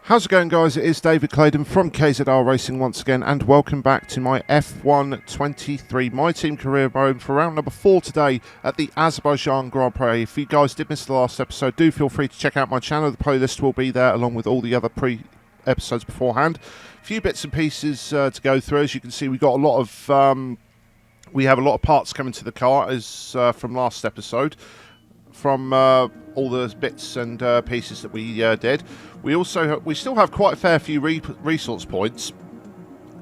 How's it going, guys? It is David Claydon from KZR Racing once again, and welcome back to my F1 23 My Team Career Mode for round number 4 today at the Azebaijan Grand Prix. If you guys did miss the last episode, do feel free to check out my channel. The playlist will be there along with all the other episodes beforehand. A few bits and pieces to go through. As you can see, we got a lot of we have a lot of parts coming to the car as from last episode, from all the bits and pieces that we did. We still have quite a fair few resource points,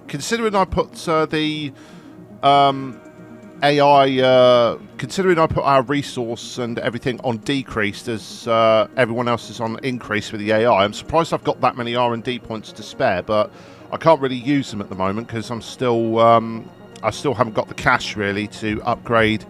considering I put the AI, considering I put our resource and everything on decreased as everyone else is on increase with the AI. I'm surprised I've got that many R&D points to spare, but I can't really use them at the moment because I still haven't got the cash really to upgrade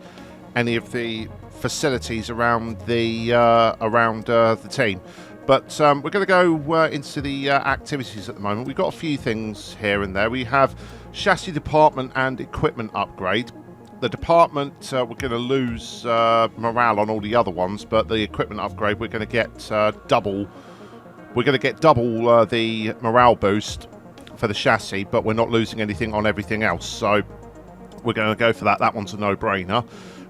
any of the facilities around the team. But we're going to go into the activities at the moment. We've got a few things here and there. We have chassis department and equipment upgrade. The department, we're going to lose morale on all the other ones, but the equipment upgrade, we're going to get double. We're going to get double the morale boost for the chassis, but we're not losing anything on everything else. So we're going to go for that. That one's a no-brainer.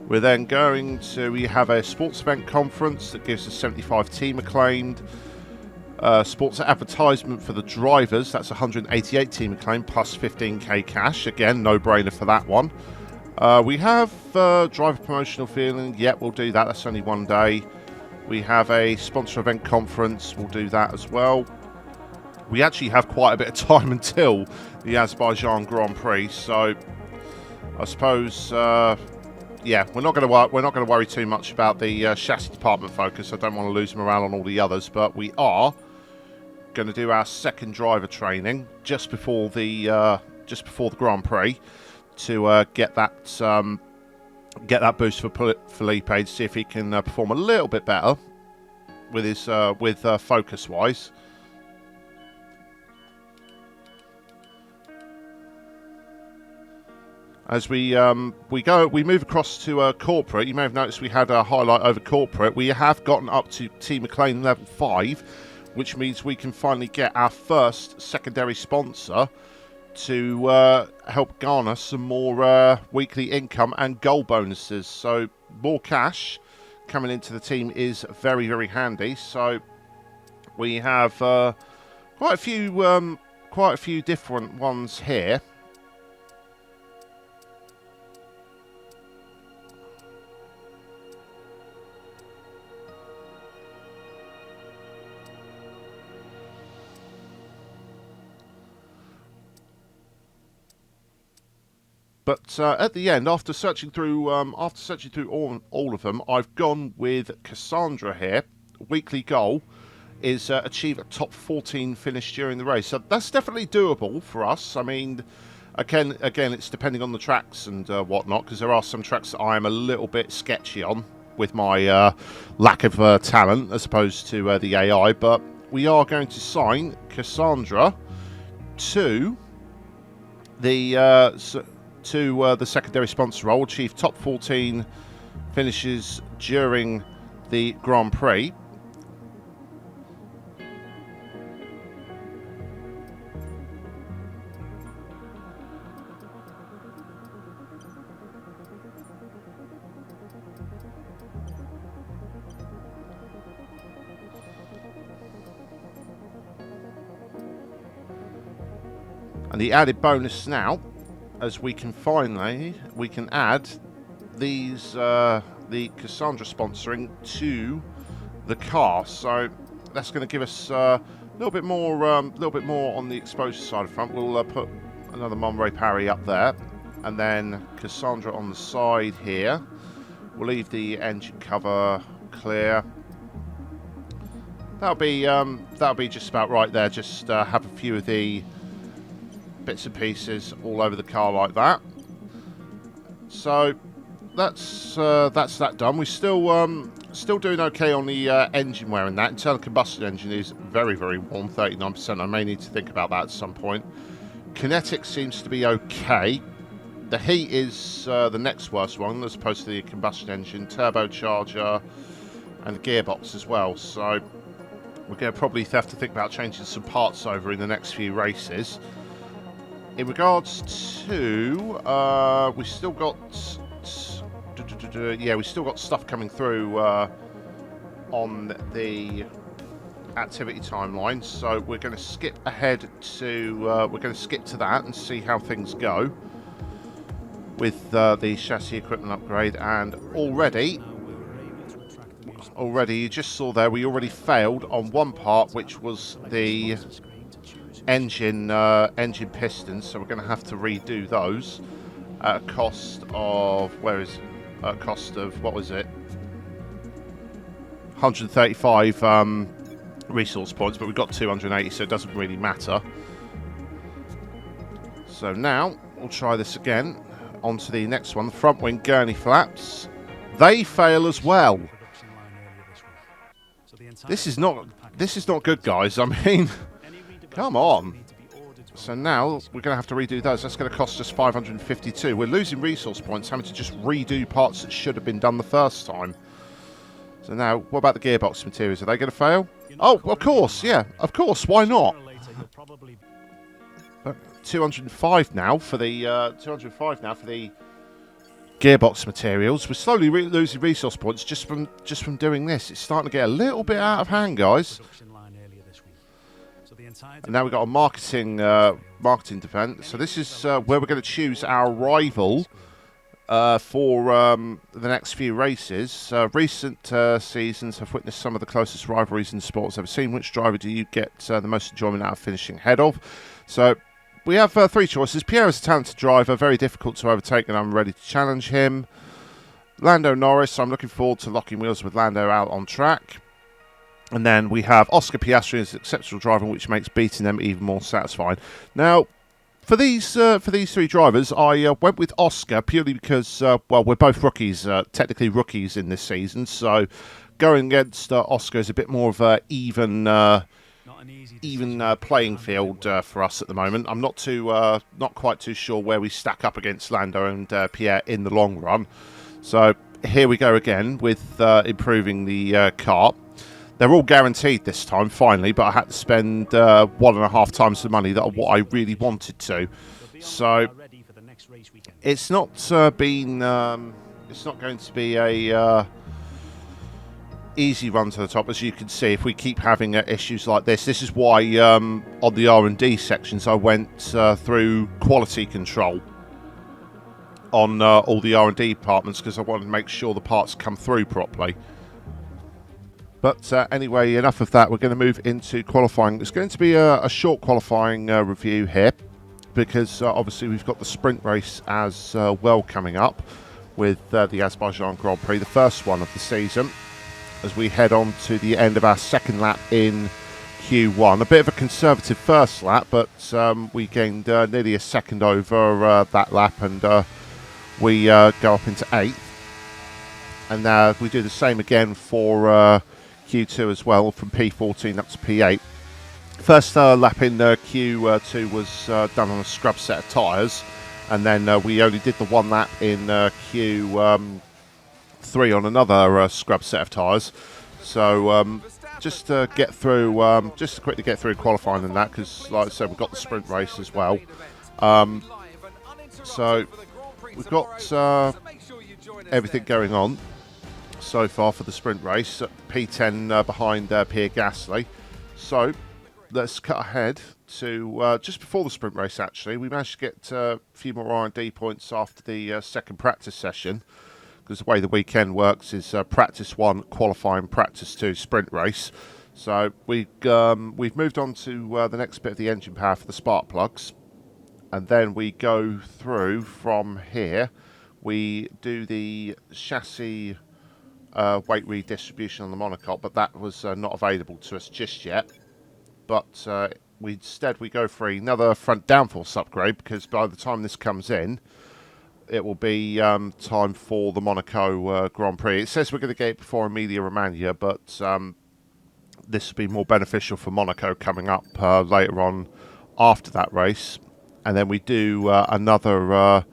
We're then we have a sports event conference that gives us 75 team acclaimed. Sports advertisement for the drivers, that's 188 team acclaimed plus 15k cash. Again, no-brainer for that one. We have driver promotional feeling. Yep, we'll do that. That's only one day. We have a sponsor event conference. We'll do that as well. We actually have quite a bit of time until the Azebaijan Grand Prix, so I suppose... yeah, we're not going to worry too much about the chassis department focus. I don't want to lose morale on all the others, but we are going to do our second driver training just before the Grand Prix to get that boost for Felipe to see if he can perform a little bit better with his focus wise. As we move across to corporate, you may have noticed we had a highlight over corporate. We have gotten up to Team McLean level 5, which means we can finally get our first secondary sponsor to help garner some more weekly income and goal bonuses. So more cash coming into the team is very, very handy. So we have quite a few different ones here. But at the end, after searching through all of them, I've gone with Cassandra here. Weekly goal is achieve a top 14 finish during the race. So that's definitely doable for us. I mean, again, it's depending on the tracks and whatnot, because there are some tracks that I am a little bit sketchy on with my lack of talent as opposed to the AI. But we are going to sign Cassandra to the secondary sponsor role, achieve top 14 finishes during the Grand Prix. And the added bonus now, as we can add these the Cassandra sponsoring to the car. So that's going to give us a little bit more on the exposure side of the front. We'll put another Monterey Parry up there, and then Cassandra on the side here. We'll leave the engine cover clear. That'll be just about right there. Just have a few of the bits and pieces all over the car like that. So that's that done. We're still doing okay on the engine wear and that. Internal combustion engine is very, very warm, 39%. I may need to think about that at some point. Kinetic seems to be okay. The heat is the next worst one as opposed to the combustion engine, turbocharger and the gearbox as well. So We're going to probably have to think about changing some parts over in the next few races. In regards to, we still got, yeah, we still got stuff coming through on the activity timeline. So we're going to skip ahead to, that and see how things go with the chassis equipment upgrade. And already you just saw there, we already failed on one part, which was the engine pistons, so we're going to have to redo those at a cost of, what was it, 135 resource points, but we've got 280, so it doesn't really matter. So now we'll try this again. On to the next one, the front wing gurney flaps. They fail as well. This is not good, guys. I mean, come on. So now we're going to have to redo those. That's going to cost us 552. We're losing resource points, having to just redo parts that should have been done the first time. So now, what about the gearbox materials? Are they going to fail? Oh, of course, yeah, of course. Why not? 205 now for the gearbox materials. We're slowly losing resource points just from doing this. It's starting to get a little bit out of hand, guys. And now we've got a marketing defense. So this is where we're going to choose our rival for the next few races. Recent seasons have witnessed some of the closest rivalries in sports I've ever seen. Which driver do you get the most enjoyment out of finishing ahead of? So we have three choices. Pierre is a talented driver, very difficult to overtake, and I'm ready to challenge him. Lando Norris, I'm looking forward to locking wheels with Lando out on track. And then we have Oscar Piastri as an exceptional driver, which makes beating them even more satisfying. Now, for these three drivers, I went with Oscar purely because, well, we're both rookies, technically rookies in this season. So going against Oscar is a bit more of an even playing field for us at the moment. I'm not quite too sure where we stack up against Lando and Pierre in the long run. So here we go again with improving the car. They're all guaranteed this time, finally, but I had to spend 1.5 times the money that what I really wanted to. So it's not it's not going to be a easy run to the top, as you can see. If we keep having issues like this is why on the R&D sections I went through quality control on all the R&D departments, because I wanted to make sure the parts come through properly. But anyway, enough of that. We're going to move into qualifying. It's going to be a short qualifying review here, because obviously we've got the sprint race as well coming up with the Azebaijan Grand Prix, the first one of the season, as we head on to the end of our second lap in Q1. A bit of a conservative first lap, but we gained nearly a second over that lap, and we go up into 8th. And we do the same again for Q2 as well, from P14 up to P8. First lap in Q2 was done on a scrub set of tyres, and then we only did the one lap in Q3 on another scrub set of tyres. So just to get through, just to quickly get through qualifying and that, because like I said, we've got the sprint race as well. So we've got everything going on so far for the sprint race. P10 behind Pierre Gasly. So let's cut ahead to just before the sprint race. Actually, we managed to get a few more R&D points after the second practice session, because the way the weekend works is practice 1, qualifying, practice 2, sprint race. So we've moved on to the next bit of the engine power for the spark plugs, and then we go through from here. We do the chassis weight redistribution on the monocoque, but that was not available to us just yet. But instead we go for another front downforce upgrade, because by the time this comes in, it will be time for the Monaco Grand Prix. It says we're going to get it before Emilia-Romagna, but this will be more beneficial for Monaco coming up later on after that race. And then we do another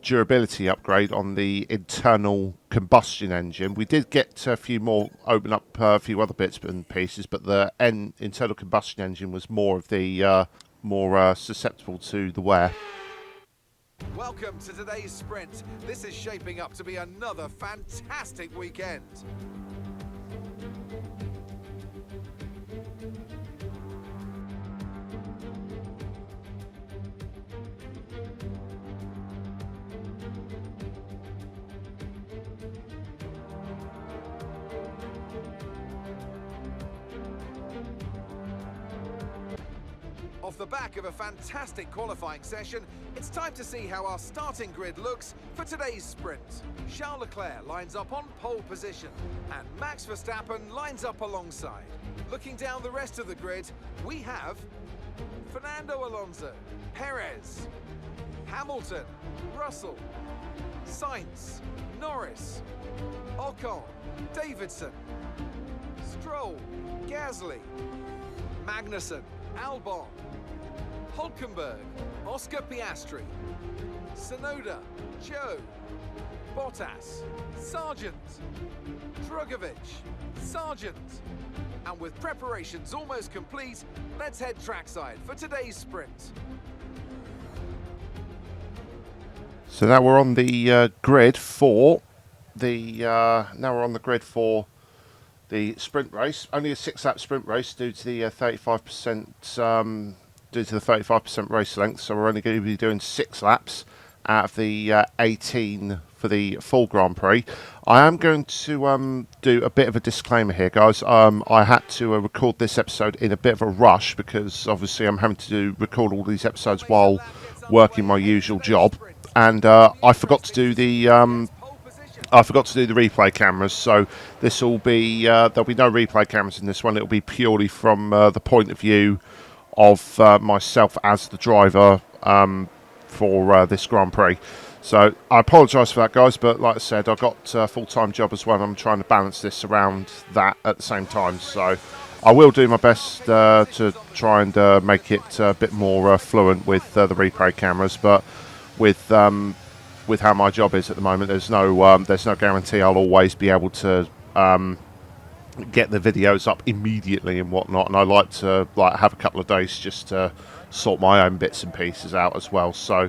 durability upgrade on the internal combustion engine. We did get a few more, open up a few other bits and pieces, but the internal combustion engine was more of the more susceptible to the wear. Welcome to today's sprint. This is shaping up to be another fantastic weekend. Off the back of a fantastic qualifying session, it's time to see how our starting grid looks for today's sprint. Charles Leclerc lines up on pole position, and Max Verstappen lines up alongside. Looking down the rest of the grid, we have Fernando Alonso, Perez, Hamilton, Russell, Sainz, Norris, Ocon, Davidson, Stroll, Gasly, Magnussen, Albon, Hulkenberg, Oscar Piastri, Tsunoda, Joe, Bottas, Sargent, Drugovich, Sargent. And with preparations almost complete, let's head trackside for today's sprint. So now we're on the grid for the sprint race. Only a 6-lap sprint race due to the 35% due to the 35% race length. So we're only going to be doing 6 laps out of the 18 for the full Grand Prix. I am going to do a bit of a disclaimer here, guys. I had to record this episode in a bit of a rush because obviously I'm having to record all these episodes while working my usual job, and I forgot to do the replay cameras. So this will be there'll be no replay cameras in this one. It'll be purely from the point of view of myself as the driver for this Grand Prix. So I apologise for that, guys, but like I said, I've got a full-time job as well, and I'm trying to balance this around that at the same time. So I will do my best to try and make it a bit more fluent with the replay cameras, but with how my job is at the moment, there's no guarantee I'll always be able to get the videos up immediately and whatnot, and I like to have a couple of days just to sort my own bits and pieces out as well. So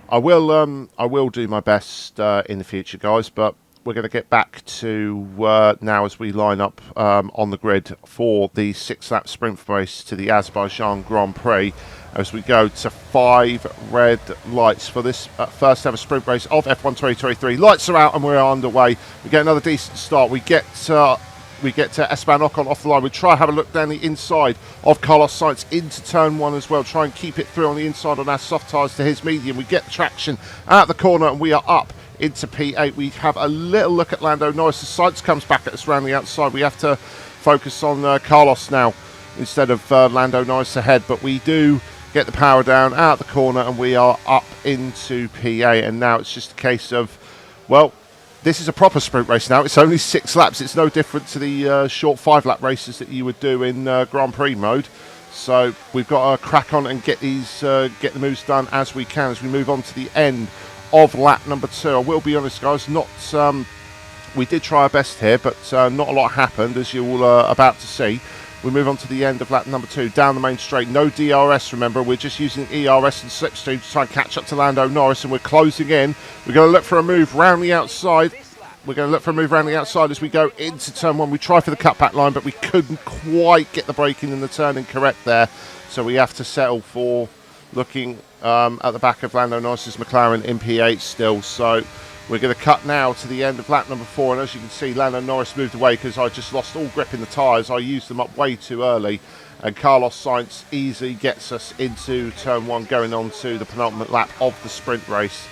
I will do my best in the future, guys, but we're going to get back to now as we line up on the grid for the 6-lap sprint race to the Azebaijan Grand Prix, as we go to 5 red lights for this first ever sprint race of F1 2023. Lights are out and we're underway. We get another decent start. We get to Esteban Ocon off the line. We try to have a look down the inside of Carlos Sainz into turn 1 as well. Try and keep it through on the inside on our soft tyres to his medium. We get the traction out the corner and we are up into P8. We have a little look at Lando Norris. The Sainz comes back at us around the outside. We have to focus on Carlos now instead of Lando Norris ahead. But we do get the power down out the corner and we are up into P8. And now it's just a case of, well, this is a proper sprint race now. It's only 6 laps. It's no different to the short 5-lap races that you would do in Grand Prix mode. So we've got to crack on and get the moves done as we can as we move on to the end of lap number 2. I will be honest, guys, we did try our best here, but not a lot happened, as you're about to see. We move on to the end of lap number 2, down the main straight. No DRS, remember. We're just using ERS and slipstream to try and catch up to Lando Norris, and we're closing in. We're going to look for a move round the outside. As we go into turn 1. We try for the cutback line, but we couldn't quite get the braking and the turning correct there. So we have to settle for looking at the back of Lando Norris's McLaren in P8 still. So we're going to cut now to the end of lap number 4, and as you can see, Lando Norris moved away because I just lost all grip in the tyres. I used them up way too early, and Carlos Sainz easily gets us into turn 1, going on to the penultimate lap of the sprint race.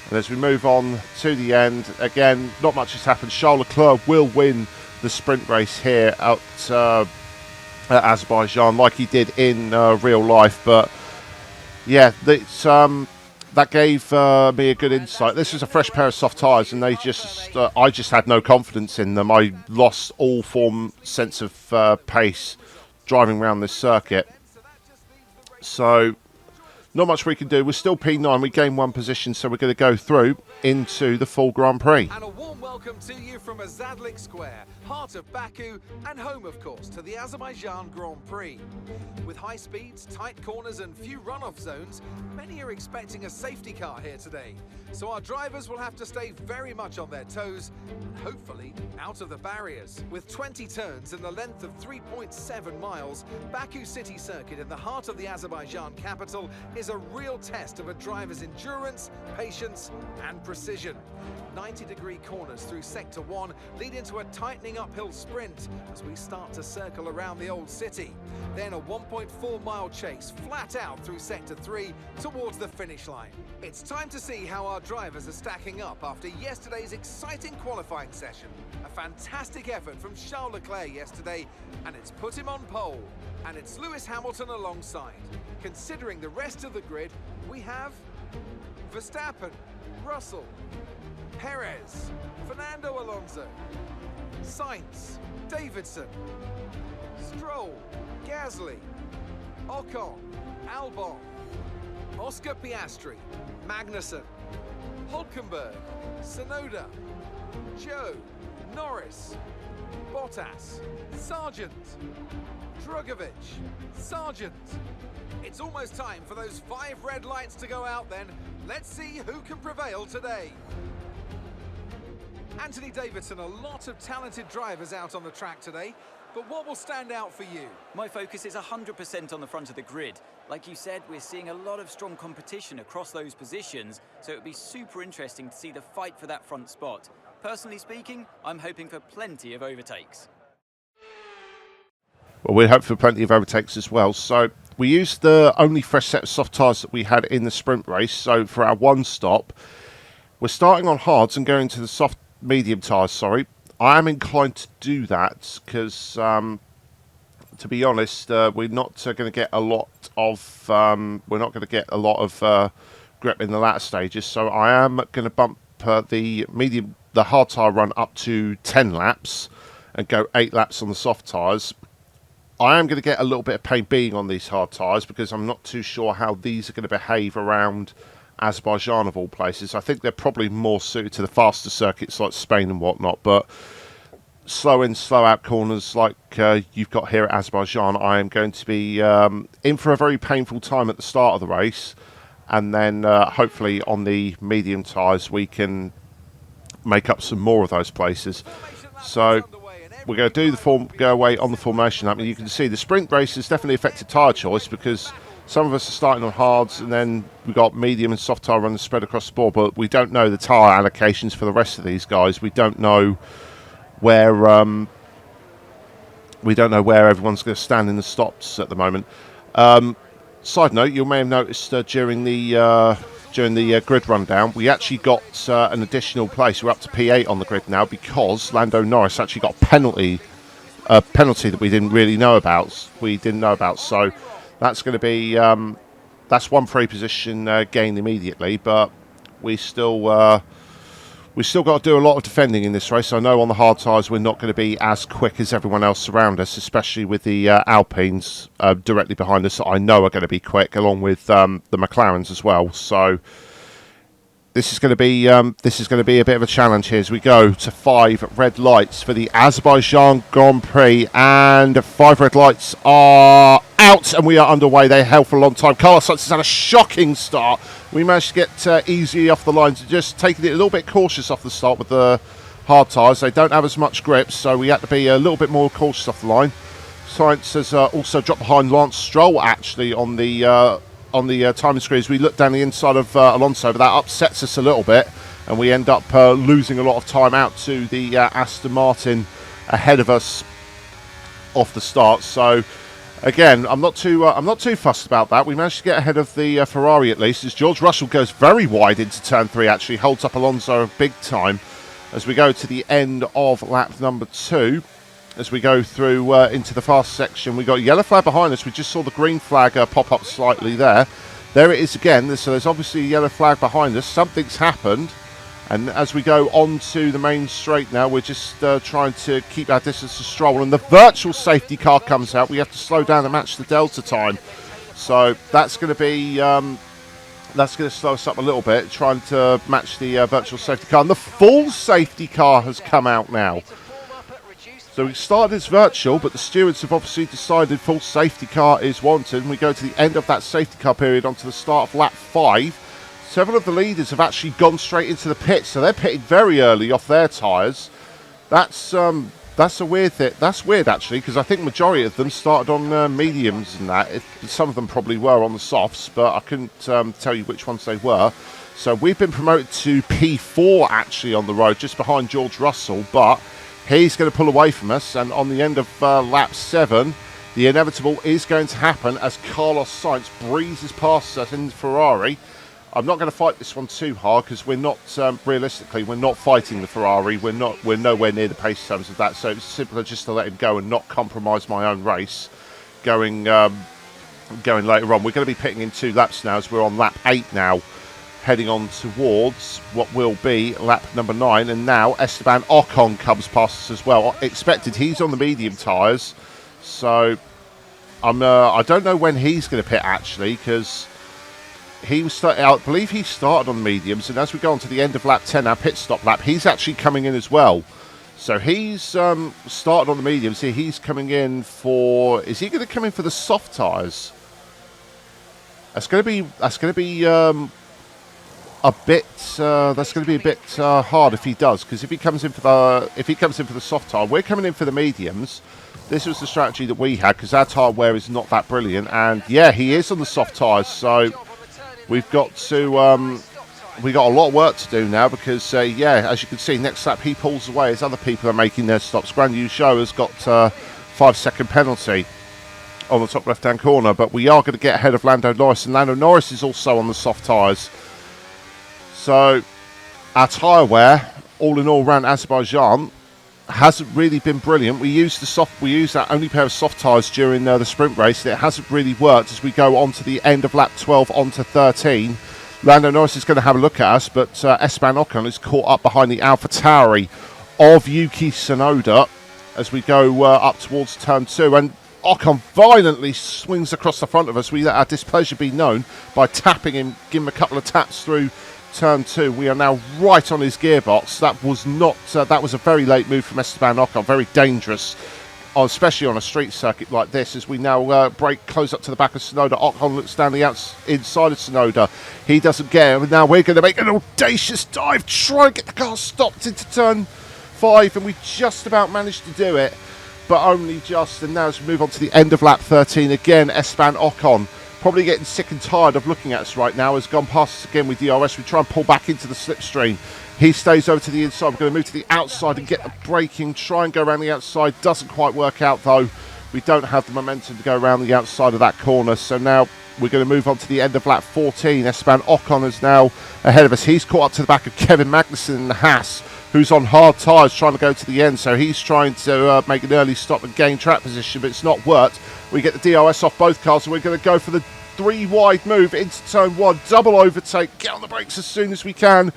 And as we move on to the end, again, not much has happened. Charles Leclerc will win the sprint race here at Azebaijan, like he did in real life. But yeah, that gave me a good insight. This was a fresh pair of soft tyres, and I just had no confidence in them. I lost all sense of pace driving around this circuit. So not much we can do. We're still P9. We gained 1 position, so we're going to go through into the full Grand Prix. And a warm welcome to you from Azadlik Square, heart of Baku, and home, of course, to the Azerbaijan Grand Prix. With high speeds, tight corners, and few runoff zones, many are expecting a safety car here today. So our drivers will have to stay very much on their toes, and hopefully out of the barriers. With 20 turns and the length of 3.7 miles, Baku City Circuit in the heart of the Azerbaijan capital is a real test of a driver's endurance, patience, and precision. 90-degree corners through Sector 1 lead into a tightening uphill sprint as we start to circle around the old city. Then a 1.4-mile chase flat out through Sector 3 towards the finish line. It's time to see how our drivers are stacking up after yesterday's exciting qualifying session. A fantastic effort from Charles Leclerc yesterday, and it's put him on pole. And it's Lewis Hamilton alongside. Considering the rest of the grid, we have Verstappen, Russell, Perez, Fernando Alonso, Sainz, Davidson, Stroll, Gasly, Ocon, Albon, Oscar Piastri, Magnussen, Hulkenberg, Tsunoda, Joe, Norris, Bottas, Sargent, Drugovich, Sargent. It's almost time for those 5 red lights to go out then. Let's see who can prevail today. Anthony Davidson, a lot of talented drivers out on the track today, but what will stand out for you? My focus is 100% on the front of the grid. Like you said, we're seeing a lot of strong competition across those positions, so it would be super interesting to see the fight for that front spot. Personally speaking, I'm hoping for plenty of overtakes. Well, we hope for plenty of overtakes as well. So we used the only fresh set of soft tyres that we had in the sprint race. So for our 1 stop, we're starting on hards and going to the soft medium tyres, sorry. I am inclined to do that because, to be honest, we're not going to get a lot of grip in the latter stages. So I am going to bump the hard tyre run up to 10 laps and go 8 laps on the soft tyres. I am going to get a little bit of pain being on these hard tyres because I'm not too sure how these are going to behave around Azerbaijan of all places. I think they're probably more suited to the faster circuits like Spain and whatnot, but slow in, slow out corners like you've got here at Azebaijan, I am going to be in for a very painful time at the start of the race, and then hopefully on the medium tyres we can make up some more of those places. So we're going to do go away on the formation lap. I mean, you can see the sprint race has definitely affected tyre choice because some of us are starting on hards and then we've got medium and soft tyre runners spread across the board, but we don't know the tyre allocations for the rest of these guys. We don't know where everyone's going to stand in the stops at the moment. Side note, you may have noticed during the grid rundown, we actually got an additional place. We're up to P8 on the grid now because Lando Norris actually got a penalty that we didn't know about. So that's going to be that's 1 free position gained immediately, but we still got to do a lot of defending in this race. I know on the hard tyres we're not going to be as quick as everyone else around us, especially with the Alpines directly behind us. I know are going to be quick, along with the McLarens as well. So this is going to be a bit of a challenge here as we go to 5 red lights for the Azerbaijan Grand Prix, and 5 red lights are out and we are underway. They held for a long time. Carlos Sainz has had a shocking start. We managed to get easy off the lines and just taking it a little bit cautious off the start with the hard tyres. They don't have as much grip, so we had to be a little bit more cautious off the line. Sainz has also dropped behind Lance Stroll actually on the timing screen as we look down the inside of Alonso, but that upsets us a little bit and we end up losing a lot of time out to the Aston Martin ahead of us off the start. So again, I'm not too fussed about that. We managed to get ahead of the Ferrari at least, as George Russell goes very wide into turn 3, actually holds up Alonso big time as we go to the end of lap number 2. As we go through into the fast section, we got a yellow flag behind us. We just saw the green flag pop up slightly there. There it is again. So there's obviously a yellow flag behind us. Something's happened. And as we go on to the main straight now, we're just trying to keep our distance to Stroll. And the virtual safety car comes out. We have to slow down to match the delta time. So that's going to be that's going to slow us up a little bit, trying to match the virtual safety car. And the full safety car has come out now. So we started as virtual, but the stewards have obviously decided full safety car is wanted. And we go to the end of that safety car period onto the start of lap 5. Several of the leaders have actually gone straight into the pits, so they're pitting very early off their tyres. That's a weird thing. That's weird actually, because I think the majority of them started on mediums and that. Some of them probably were on the softs, but I couldn't tell you which ones they were. So we've been promoted to P4 actually on the road, just behind George Russell, but he's going to pull away from us, and on the end of lap 7, the inevitable is going to happen as Carlos Sainz breezes past us in the Ferrari. I'm not going to fight this one too hard because we're not, realistically, we're not fighting the Ferrari. We're nowhere near the pace terms of that, so it's simpler just to let him go and not compromise my own race going later on. We're going to be pitting in 2 laps now as we're on lap 8 now, heading on towards what will be lap number 9, and now Esteban Ocon comes past us as well. Expected, he's on the medium tyres, so I don't know when he's going to pit actually, because I believe he started on the mediums, and as we go on to the end of lap 10, our pit stop lap, he's actually coming in as well. So he's started on the mediums here. He's coming in for, is he going to come in for the soft tyres? That's going to be a bit hard if he does, because if he comes in for the soft tyre, we're coming in for the mediums. This was the strategy that we had because our tyre wear is not that brilliant, and yeah, he is on the soft tyres, so we've got a lot of work to do now because yeah, as you can see, next lap he pulls away as other people are making their stops. Grand Yu Show has got a 5-second penalty on the top left hand corner, but we are going to get ahead of Lando Norris, and Lando Norris is also on the soft tyres. So our tyre wear, all in all, around Azebaijan hasn't really been brilliant. We used that only pair of soft tyres during the sprint race, and it hasn't really worked as we go on to the end of lap 12 onto 13. Lando Norris is going to have a look at us, but Esteban Ocon is caught up behind the AlphaTauri of Yuki Tsunoda as we go up towards turn 2, and Ocon violently swings across the front of us. We let our displeasure be known by tapping him, give him a couple of taps through turn 2. We are now right on his gearbox. That was a very late move from Esteban Ocon, very dangerous, especially on a street circuit like this, as we now brake close up to the back of Tsunoda. Ocon looks down the inside of Tsunoda. He doesn't get him, and now we're going to make an audacious dive, try and get the car stopped into turn 5, and we just about managed to do it, but only just. And now as we move on to the end of lap 13, again, Esteban Ocon, probably getting sick and tired of looking at us right now, has gone past us again with DRS. We try and pull back into the slipstream. He stays over to the inside. We're going to move to the outside and get the braking, try and go around the outside. Doesn't quite work out though. We don't have the momentum to go around the outside of that corner. So now we're going to move on to the end of lap 14. Esteban Ocon is now ahead of us. He's caught up to the back of Kevin Magnussen in the Haas, who's on hard tyres trying to go to the end. So he's trying to make an early stop and gain track position, but it's not worked. We get the DRS off both cars, and we're going to go for the 3 wide move into turn 1, double overtake, get on the brakes as soon as we can,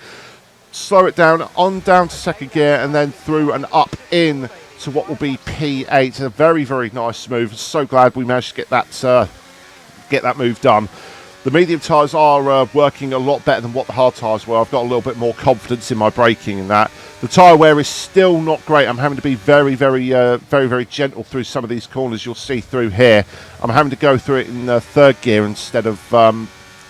slow it down, on down to second gear, and then through and up in to what will be P8. A very, very nice move. So glad we managed to get that move done. The medium tyres are working a lot better than what the hard tyres were. I've got a little bit more confidence in my braking in that. The tyre wear is still not great. I'm having to be very, very gentle through some of these corners you'll see through here. I'm having to go through it in third gear instead of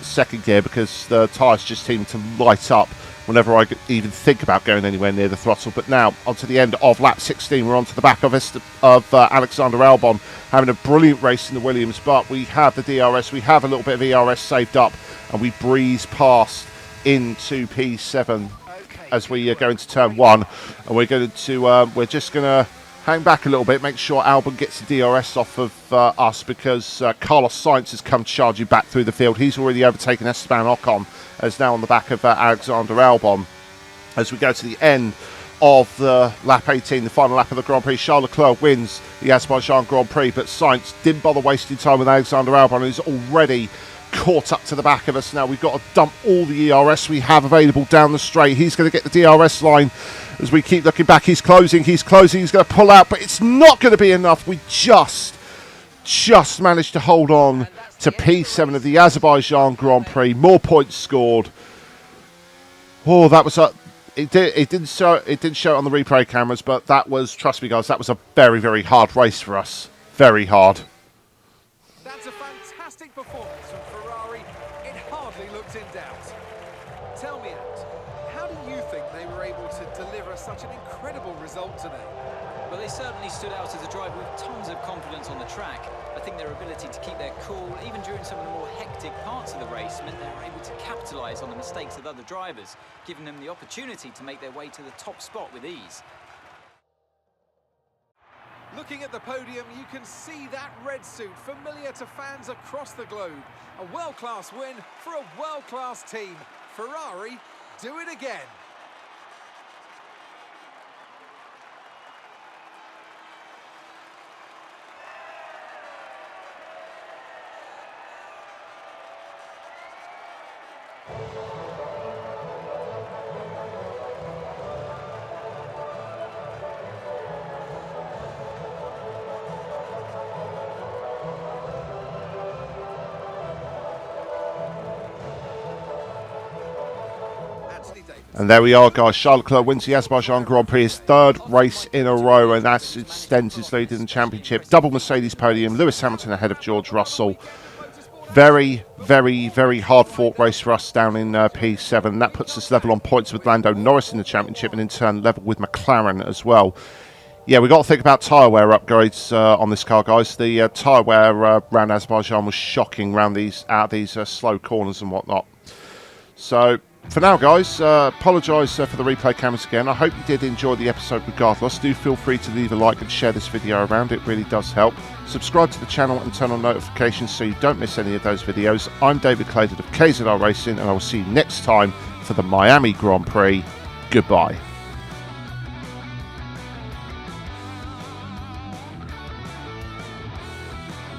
second gear because the tyres just seem to light up whenever I even think about going anywhere near the throttle. But now, onto the end of lap 16, we're onto the back of Alexander Albon, having a brilliant race in the Williams, but we have the DRS, we have a little bit of ERS saved up, and we breeze past into P7 as we go into turn 1, and we're just going to hang back a little bit, make sure Albon gets the DRS off of us, because Carlos Sainz has come charging back through the field. He's already overtaken Esteban Ocon, as now on the back of Alexander Albon. As we go to the end of the lap 18, the final lap of the Grand Prix, Charles Leclerc wins the Azebaijan Grand Prix, but Sainz didn't bother wasting time with Alexander Albon, who's already caught up to the back of us. Now we've got to dump all the ERS we have available down the straight. He's going to get the DRS line as we keep looking back. He's closing, he's going to pull out, but it's not going to be enough. We just just managed to hold on to P7 of the Azerbaijan Grand Prix. More points scored. Oh, that was it didn't show it on the replay cameras, but that was, trust me guys, that was a very, very hard race for us. Very hard. That's a fantastic performance from Ferrari. It hardly looked in doubt. Tell me, Ant, how do you think they were able to deliver such an incredible result today? Well, they certainly stood out as a driver with tons of confidence on the track. I think their ability to keep their cool, even during some of the more hectic parts of the race, meant they were able to capitalise on the mistakes of other drivers, giving them the opportunity to make their way to the top spot with ease. Looking at the podium, you can see that red suit familiar to fans across the globe. A world-class win for a world-class team. Ferrari, do it again. And there we are, guys. Charles Leclerc wins the Azebaijan Grand Prix, his third race in a row, and that extends his lead in the championship. Double Mercedes podium, Lewis Hamilton ahead of George Russell. Very, very, very hard-fought race for us down in P7. That puts us level on points with Lando Norris in the championship, and in turn level with McLaren as well. Yeah, we've got to think about tyre wear upgrades on this car, guys. The tyre wear around Azerbaijan was shocking out these slow corners and whatnot. So, for now, guys, apologise for the replay cameras again. I hope you did enjoy the episode regardless. Do feel free to leave a like and share this video around. It really does help. Subscribe to the channel and turn on notifications so you don't miss any of those videos. I'm David Clayton of KZR Racing, and I will see you next time for the Miami Grand Prix. Goodbye.